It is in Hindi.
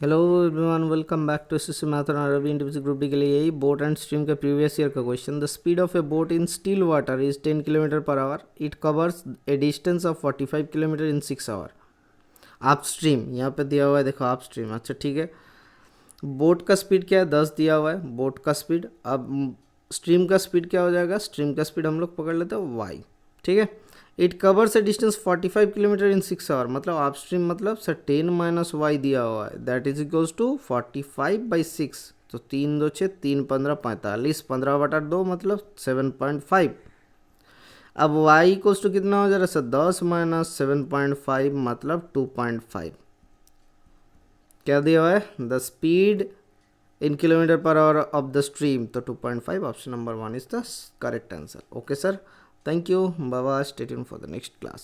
Hello everyone, welcome back to SSC मैथन RRB NTPC ग्रुप डी के लिए यही बोट एंड स्ट्रीम का प्रीवियस ईयर का question. The speed of a boat in still water is 10 kilometre per hour. It covers a distance of 45 kilometre in 6 hour. आप स्ट्रीम यहाँ पे दिया हुआ है, देखो आप स्ट्रीम। अच्छा ठीक है, बोट का स्पीड क्या है, 10 दिया हुआ है बोट का स्पीड। अब स्ट्रीम का स्पीड क्या हो जाएगा, स्ट्रीम का स्पीड हम लोग पकड़ लेते हैं y। ठीक है, it covers a distance 45 kilometre in 6 hour. मतलब आप स्ट्रीम मतलब सर 10 माइनस वाई दिया हुआ है, दैट इज इक्वल्स टू 45/6। तो 3 2 6 3 15 45, 15/2 मतलब 7.5। अब y इक्वल्स टू कितना हो जा रहा है सर, 10 माइनस 7.5 मतलब 2.5। क्या दिया हुआ है, the speed in kilometre per hour of the stream, तो 2.5। Option number 1 is the correct answer. Okay sir, thank you, bye bye, stay tuned for the next class.